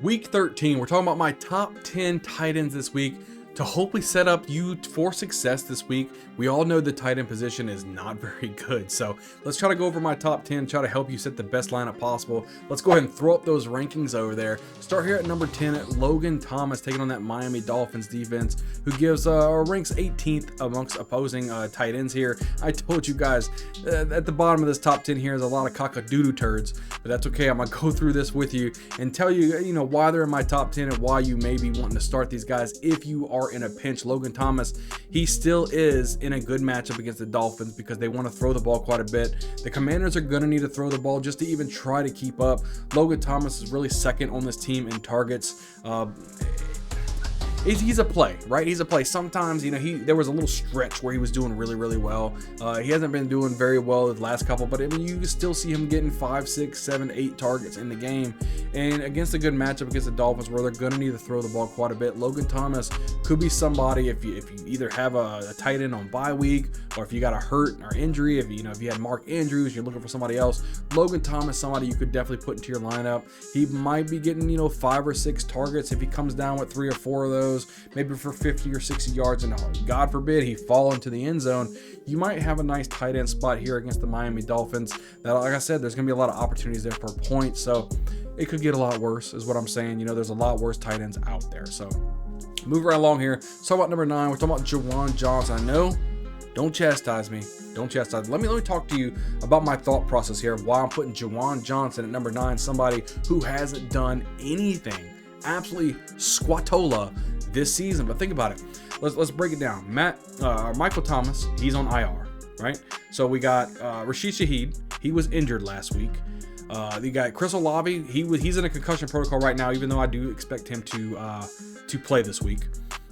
Week 13, we're talking about my top 10 tight ends this week to hopefully set up you for success this week. We all know the tight end position is not very good, so let's try to go over my top 10, try to help you set the best lineup possible. Let's go ahead and throw up those rankings over there. Start here at number 10 at Logan Thomas, taking on that Miami Dolphins defense, who gives ranks 18th amongst opposing tight ends here. I told you guys at the bottom of this top 10 here is a lot of cock-a-doodle turds, but that's okay. I'm gonna go through this with you and tell you, why they're in my top 10 and why you may be wanting to start these guys if you are in a pinch. Logan Thomas, he still is in a good matchup against the Dolphins because they want to throw the ball quite a bit. The Commanders are going to need to throw the ball just to even try to keep up. Logan Thomas is really second on this team in targets. He's a play, right? He's a play. Sometimes, there was a little stretch where he was doing really, really well. He hasn't been doing very well the last couple, but you can still see him getting 5, 6, 7, 8 targets in the game. And against a good matchup against the Dolphins, where they're going to need to throw the ball quite a bit, Logan Thomas could be somebody if you either have a tight end on bye week, or if you got a hurt or injury, if you had Mark Andrews, you're looking for somebody else. Logan Thomas, somebody you could definitely put into your lineup. He might be getting 5 or 6 targets if he comes down with 3 or 4 of those. Maybe for 50 or 60 yards, and God forbid he fall into the end zone. You might have a nice tight end spot here against the Miami Dolphins. That, like I said, there's going to be a lot of opportunities there for points, so it could get a lot worse, is what I'm saying. There's a lot worse tight ends out there. So move right along here. Let's talk about number 9. We're talking about Jawan Johnson. I know, don't chastise me. Don't chastise. Let me talk to you about my thought process here of why I'm putting Jawan Johnson at number 9, somebody who hasn't done anything, absolutely squatola this season. But think about it. Let's break it down. Michael Thomas, he's on IR, right? So we got Rashid Shaheed. He was injured last week. You got Chris Olave. He's in a concussion protocol right now, even though I do expect him to play this week.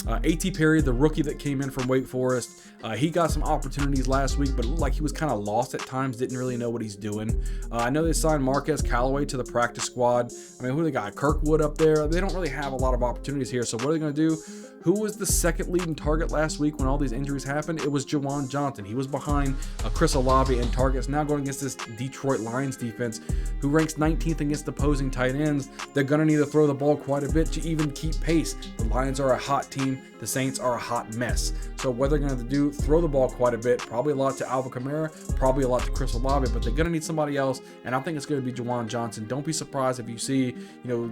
A.T. Perry, the rookie that came in from Wake Forest, he got some opportunities last week, but it looked like he was kind of lost at times, didn't really know what he's doing. I know they signed Marquez Callaway to the practice squad. I mean, who they got? Kirkwood up there. They don't really have a lot of opportunities here, so what are they going to do? Who was the second leading target last week when all these injuries happened? It was Jawan Johnson. He was behind Chris Olave in targets. Now going against this Detroit Lions defense, who ranks 19th against opposing tight ends. They're going to need to throw the ball quite a bit to even keep pace. The Lions are a hot team. The Saints are a hot mess. So what they're going to do, throw the ball quite a bit, probably a lot to Alvin Kamara, probably a lot to Chris Olave, but they're going to need somebody else, and I think it's going to be Jawan Johnson. Don't be surprised if you see,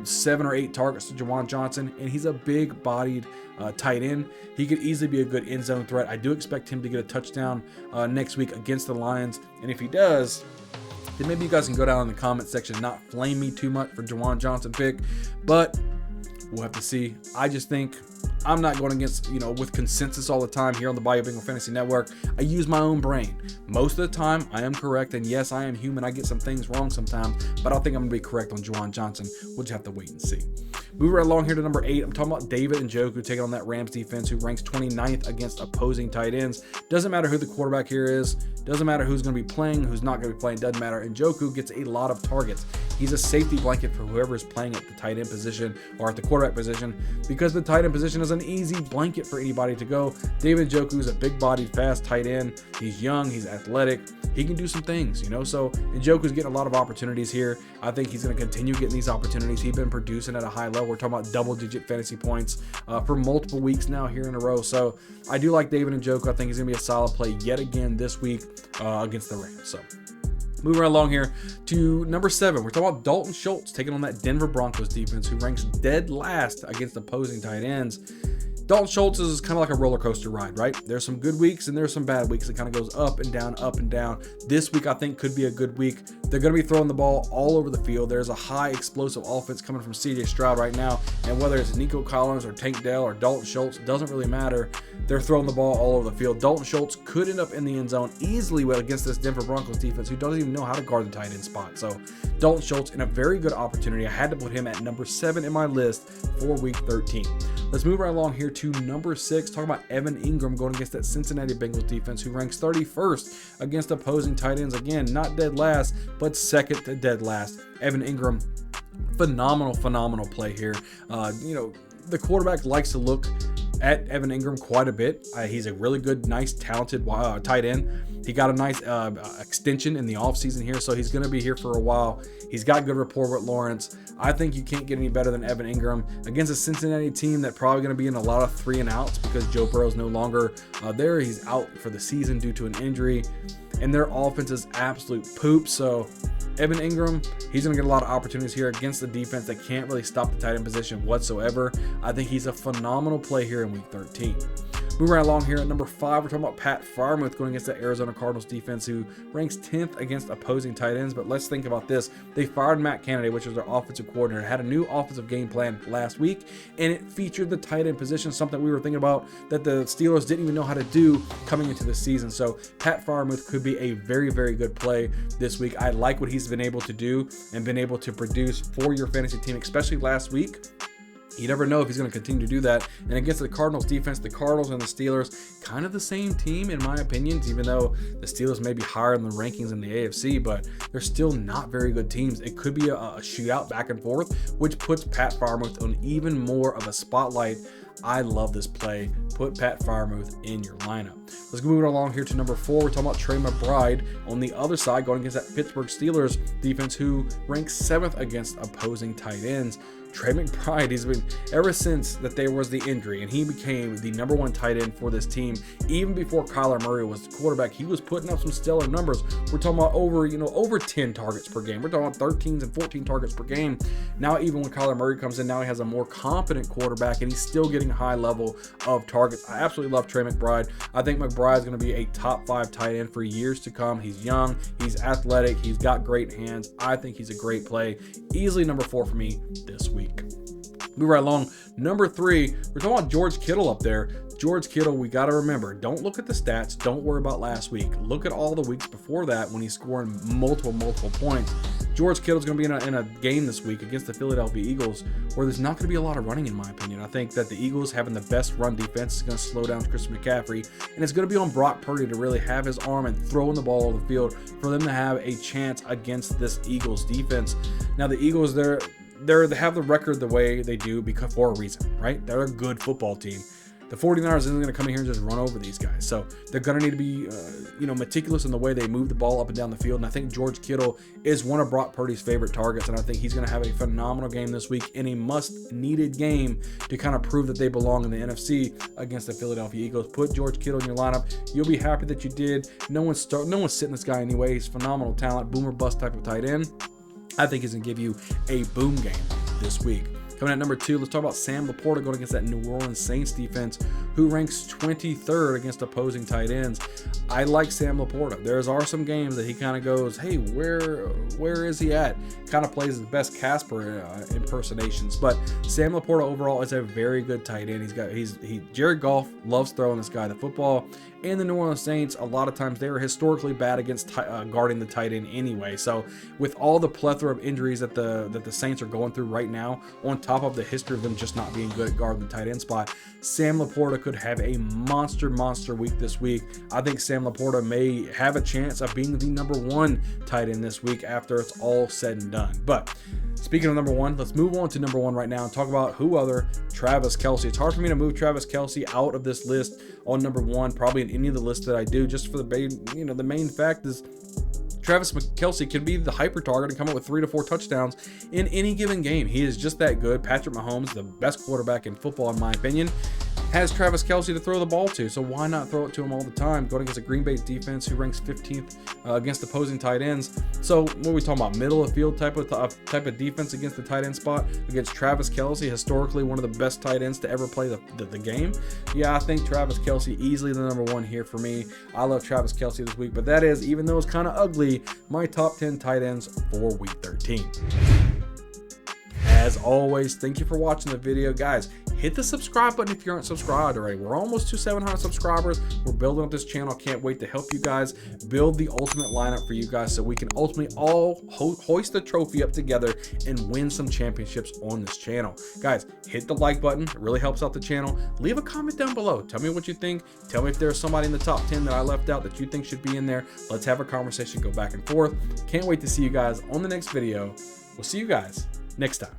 7 or 8 targets to Jawan Johnson, and he's a big-bodied tight end. He could easily be a good end zone threat. I do expect him to get a touchdown next week against the Lions, and if he does, then maybe you guys can go down in the comment section and not flame me too much for Jawan Johnson pick, but we'll have to see. I just think I'm not going against, with consensus all the time here on the Bayou Bengal Fantasy Network. I use my own brain. Most of the time, I am correct, and yes, I am human. I get some things wrong sometimes, but I don't think I'm going to be correct on Jawan Johnson. We'll just have to wait and see. Moving right along here to number 8, I'm talking about David Njoku taking on that Rams defense, who ranks 29th against opposing tight ends. Doesn't matter who the quarterback here is. Doesn't matter who's going to be playing, who's not going to be playing. Doesn't matter. Njoku gets a lot of targets. He's a safety blanket for whoever is playing at the tight end position or at the quarterback position, because the tight end position is an easy blanket for anybody to go. David Njoku is a big-bodied, fast tight end. He's young. He's athletic. He can do some things, So Njoku's getting a lot of opportunities here. I think he's going to continue getting these opportunities. He's been producing at a high level. We're talking about double-digit fantasy points for multiple weeks now here in a row. So I do like David Njoku. I think he's going to be a solid play yet again this week against the Rams. So moving right along here to number 7, we're talking about Dalton Schultz taking on that Denver Broncos defense, who ranks dead last against opposing tight ends. Dalton Schultz is kind of like a roller coaster ride, right? There's some good weeks and there's some bad weeks. It kind of goes up and down, up and down. This week, I think, could be a good week. They're going to be throwing the ball all over the field. There's a high explosive offense coming from C.J. Stroud right now. And whether it's Nico Collins or Tank Dell or Dalton Schultz, doesn't really matter. They're throwing the ball all over the field. Dalton Schultz could end up in the end zone easily against this Denver Broncos defense, who doesn't even know how to guard the tight end spot. So Dalton Schultz in a very good opportunity. I had to put him at number 7 in my list for week 13. Let's move right along here to number 6. Talking about Evan Ingram going against that Cincinnati Bengals defense, who ranks 31st against opposing tight ends. Again, not dead last, but second to dead last. Evan Ingram, phenomenal play here. The quarterback likes to look at Evan Ingram quite a bit. He's a really good, nice, talented tight end. He got a nice extension in the offseason here, so he's going to be here for a while. He's got good rapport with Lawrence. I think you can't get any better than Evan Ingram against a Cincinnati team that probably going to be in a lot of 3 and outs because Joe Burrow's no longer there. He's out for the season due to an injury, and their offense is absolute poop. So Evan Ingram, he's going to get a lot of opportunities here against the defense that can't really stop the tight end position whatsoever. I think he's a phenomenal play here in week 13. Moving right along here at number 5, we're talking about Pat Freiermuth going against the Arizona Cardinals defense, who ranks 10th against opposing tight ends. But let's think about this. They fired Matt Canada, which was their offensive coordinator, had a new offensive game plan last week, and it featured the tight end position, something we were thinking about that the Steelers didn't even know how to do coming into the season. So Pat Freiermuth could be a very, very good play this week. I like what he's been able to do and been able to produce for your fantasy team, especially last week. You never know if he's going to continue to do that. And against the Cardinals defense, the Cardinals and the Steelers, kind of the same team in my opinion, even though the Steelers may be higher in the rankings in the AFC, but they're still not very good teams. It could be a shootout back and forth, which puts Pat Freiermuth on even more of a spotlight. I love this play. Put Pat Freiermuth in your lineup. Let's move it along here to number 4. We're talking about Trey McBride on the other side, going against that Pittsburgh Steelers defense, who ranks 7th against opposing tight ends. Trey McBride, he's been, ever since that there was the injury and he became the number 1 tight end for this team, even before Kyler Murray was the quarterback, he was putting up some stellar numbers. We're talking about over 10 targets per game. We're talking about 13s and 14 targets per game. Now, even when Kyler Murray comes in, now he has a more competent quarterback and he's still getting a high level of targets. I absolutely love Trey McBride. I think McBride is going to be a top 5 tight end for years to come. He's young, he's athletic, he's got great hands. I think he's a great play. Easily number 4 for me this week. Move right along. Number 3, we're talking about George Kittle up there. George Kittle, we got to remember, don't look at the stats. Don't worry about last week. Look at all the weeks before that when he's scoring multiple points. George Kittle's going to be in a game this week against the Philadelphia Eagles where there's not going to be a lot of running, in my opinion. I think that the Eagles having the best run defense is going to slow down Christian McCaffrey, and it's going to be on Brock Purdy to really have his arm and throwing the ball over the field for them to have a chance against this Eagles defense. Now, the Eagles, they have the record the way they do because for a reason, right? They're a good football team. The 49ers isn't going to come in here and just run over these guys. So they're going to need to be, meticulous in the way they move the ball up and down the field. And I think George Kittle is one of Brock Purdy's favorite targets. And I think he's going to have a phenomenal game this week in a much-needed game to kind of prove that they belong in the NFC against the Philadelphia Eagles. Put George Kittle in your lineup. You'll be happy that you did. No one's sitting this guy anyway. He's phenomenal talent, boomer bust type of tight end. I think he's going to give you a boom game this week. Coming at number 2, let's talk about Sam Laporta going against that New Orleans Saints defense, who ranks 23rd against opposing tight ends. I like Sam Laporta. There are some games that he kind of goes, hey, where is he at? Kind of plays his best Casper impersonations. But Sam Laporta overall is a very good tight end. Jared Goff loves throwing this guy the football. And the New Orleans Saints, a lot of times they were historically bad against guarding the tight end anyway. So with all the plethora of injuries that the Saints are going through right now, on top of the history of them just not being good at guarding the tight end spot, Sam Laporta could have a monster week this week. I think Sam Laporta may have a chance of being the number 1 tight end this week after it's all said and done. But speaking of number 1, let's move on to number 1 right now and talk about who other Travis Kelce. It's hard for me to move Travis Kelce out of this list on number 1, probably in any of the lists that I do, just for the main fact is Travis Kelce can be the hyper target and come up with 3 to 4 touchdowns in any given game. He is just that good. Patrick Mahomes, the best quarterback in football in my opinion, has Travis Kelce to throw the ball to, so why not throw it to him all the time? Going against a Green Bay defense who ranks 15th against opposing tight ends. So what are we talking about? Middle of field type of defense against the tight end spot against Travis Kelce, historically one of the best tight ends to ever play the game. Yeah, I think Travis Kelce easily the number 1 here for me. I love Travis Kelce this week, but that is, even though it's kind of ugly, my top 10 tight ends for week 13. As always, thank you for watching the video, guys. Hit the subscribe button if you aren't subscribed already. We're almost to 700 subscribers. We're building up this channel. Can't wait to help you guys build the ultimate lineup for you guys so we can ultimately all hoist the trophy up together and win some championships on this channel. Guys, hit the like button. It really helps out the channel. Leave a comment down below. Tell me what you think. Tell me if there's somebody in the top 10 that I left out that you think should be in there. Let's have a conversation, go back and forth. Can't wait to see you guys on the next video. We'll see you guys next time.